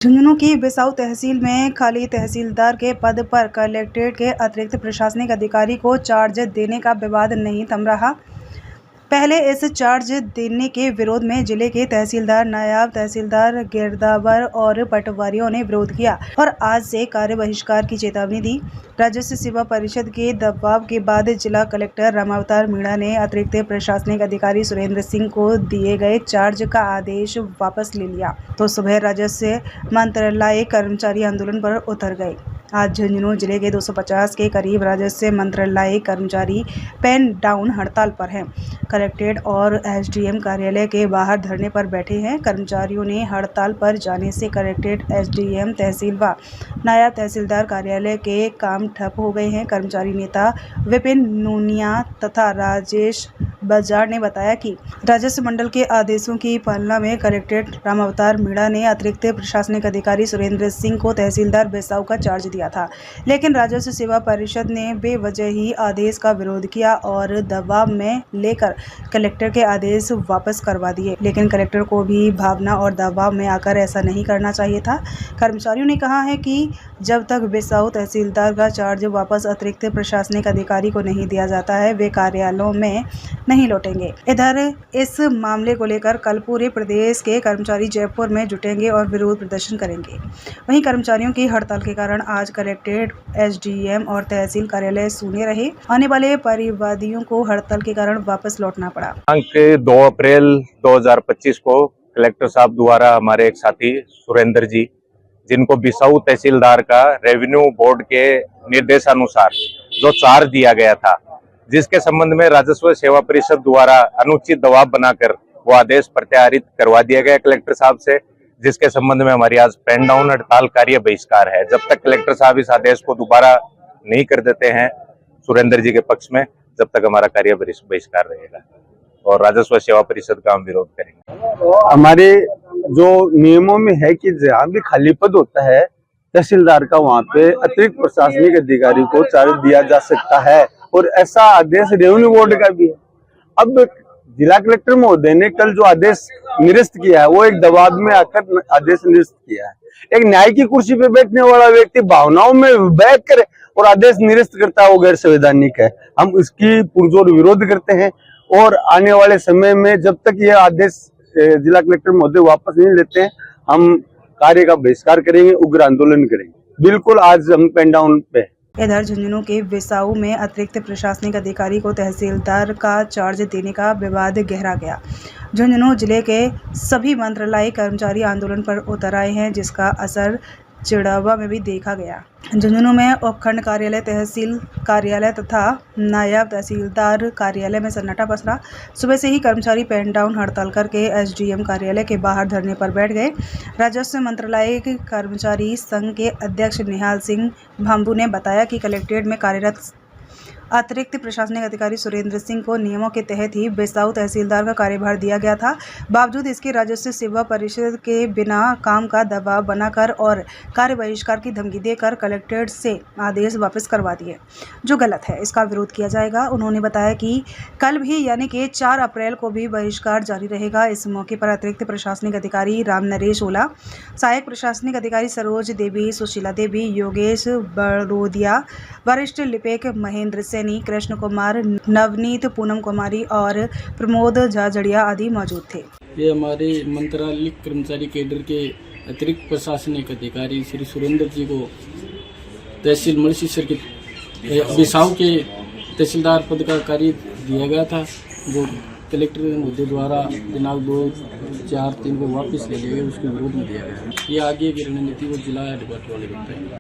झुंझुनू की बिसाऊ तहसील में खाली तहसीलदार के पद पर कलेक्ट्रेट के अतिरिक्त प्रशासनिक अधिकारी को चार्ज देने का विवाद नहीं थम रहा। पहले इस चार्ज देने के विरोध में जिले के तहसीलदार, नायब तहसीलदार, गिरदावर और पटवारियों ने विरोध किया और आज से कार्य बहिष्कार की चेतावनी दी। राजस्व सेवा परिषद के दबाव के बाद जिला कलेक्टर रामावतार मीणा ने अतिरिक्त प्रशासनिक अधिकारी सुरेंद्र सिंह को दिए गए चार्ज का आदेश वापस ले लिया तो सुबह राजस्व मंत्रालय कर्मचारी आंदोलन पर उतर गए। आज झुंझुनू जिले के 250 के करीब राजस्व मंत्रालय कर्मचारी पेन डाउन हड़ताल पर हैं। कलेक्ट्रेट और एसडीएम कार्यालय के बाहर धरने पर बैठे हैं। कर्मचारियों ने हड़ताल पर जाने से कलेक्ट्रेट, एसडीएम, तहसील व नायब तहसीलदार कार्यालय के काम ठप हो गए हैं। कर्मचारी नेता विपिन नूनिया तथा राजेश बजाड़ ने बताया कि राजस्व मंडल के आदेशों की पालना में कलेक्ट्रेट रामावतार मीणा ने अतिरिक्त प्रशासनिक अधिकारी सुरेंद्र सिंह को तहसीलदार बिसाऊ का चार्ज दिया था, लेकिन राजस्व सेवा परिषद ने बेवजह ही आदेश का विरोध किया और दबाव में लेकर कलेक्टर के आदेश वापस करवा दिए। लेकिन कलेक्टर को भी भावना और दबाव में आकर ऐसा नहीं करना चाहिए था। कर्मचारियों ने कहा है कि जब तक बिसाऊ तहसीलदार का चार्ज वापस अतिरिक्त प्रशासनिक अधिकारी को नहीं दिया जाता है, वे कार्यालयों में नहीं लौटेंगे। इधर इस मामले को लेकर कल पूरे प्रदेश के कर्मचारी जयपुर में जुटेंगे और विरोध प्रदर्शन करेंगे। वहीं कर्मचारियों की हड़ताल के कारण आज कलेक्ट्रेट, एसडीएम और तहसील कार्यालय सूने रहे। आने वाले परिवादियों को हड़ताल के कारण वापस लौटना पड़ा। 2 अप्रैल 2025 को कलेक्टर साहब द्वारा हमारे एक साथी सुरेंद्र जी, जिनको बिसाऊ तहसीलदार का रेवेन्यू बोर्ड के निर्देशानुसार जो चार्ज दिया गया था, जिसके संबंध में राजस्व सेवा परिषद द्वारा अनुचित दबाव बनाकर वो आदेश प्रत्याहारित करवा दिया गया कलेक्टर साहब से, जिसके संबंध में हमारी आज पेन डाउन हड़ताल कार्य बहिष्कार है। जब तक कलेक्टर साहब इस आदेश को दोबारा नहीं कर देते हैं सुरेंद्र जी के पक्ष में, जब तक हमारा कार्य बहिष्कार रहेगा और राजस्व सेवा परिषद का हम विरोध करेंगे। हमारे जो नियमों में है कि जहाँ भी खाली पद होता है तहसीलदार का, वहाँ पे अतिरिक्त प्रशासनिक अधिकारी को चार्ज दिया जा सकता है और ऐसा आदेश रेवेन्यू बोर्ड का भी है। अब जिला कलेक्टर महोदय ने कल जो आदेश निरस्त किया है, वो एक दबाव में आकर आदेश निरस्त किया है। एक न्याय की कुर्सी पे बैठने वाला व्यक्ति भावनाओं में बैठ कर और आदेश निरस्त करता है, वो गैर संवैधानिक है। हम इसकी पुरजोर विरोध करते हैं और आने वाले समय में जब तक ये आदेश जिला कलेक्टर महोदय वापस नहीं लेते हैं, हम कार्य का बहिष्कार करेंगे, उग्र आंदोलन करेंगे। बिल्कुल आज हम पेन डाउन पे। इधर झुंझुनू के बिसाऊ में अतिरिक्त प्रशासनिक अधिकारी को तहसीलदार का चार्ज देने का विवाद गहरा गया। झुंझुनू जिले के सभी मंत्रालय कर्मचारी आंदोलन पर उतर आए हैं, जिसका असर चिड़ावा में भी देखा गया। झुंझुनू में उपखंड कार्यालय, तहसील कार्यालय तथा नायब तहसीलदार कार्यालय में सन्नाटा पसरा। सुबह से ही कर्मचारी पेन डाउन हड़ताल करके एसडीएम कार्यालय के बाहर धरने पर बैठ गए। राजस्व मंत्रालय के कर्मचारी संघ के अध्यक्ष निहाल सिंह भांबू ने बताया कि कलेक्ट्रेट में कार्यरत अतिरिक्त प्रशासनिक अधिकारी सुरेंद्र सिंह को नियमों के तहत ही बिसाऊ तहसीलदार का कार्यभार दिया गया था। बावजूद इसके राजस्व सेवा परिषद के बिना काम का दबाव बनाकर और कार्य बहिष्कार की धमकी देकर कलेक्ट्रेट से आदेश वापस करवा दिए, जो गलत है। इसका विरोध किया जाएगा। उन्होंने बताया कि कल भी यानी कि 4 अप्रैल को भी बहिष्कार जारी रहेगा। इस मौके पर अतिरिक्त प्रशासनिक अधिकारी राम नरेश ओला, सहायक प्रशासनिक अधिकारी सरोज देवी, सुशीला देवी, योगेश बड़ोदिया, वरिष्ठ लिपिक महेंद्र सैनी, कृष्ण कुमार, नवनीत, पूनम कुमारी और प्रमोद झाझड़िया आदि मौजूद थे। ये हमारे मंत्रालय कर्मचारी केडर के अतिरिक्त प्रशासनिक अधिकारी श्री सुरेंद्र जी को तहसील मलसीसर के बिसाऊ के तहसीलदार पद का कार्य दिया गया था, जो कलेक्टर महोदय द्वारा दिनांक 2/4/3 को वापस ले लिया गया। उसके विरोध में दिया गया। ये आगे की रणनीति वो जिला हेडक्वार्टर वाले बताएंगे।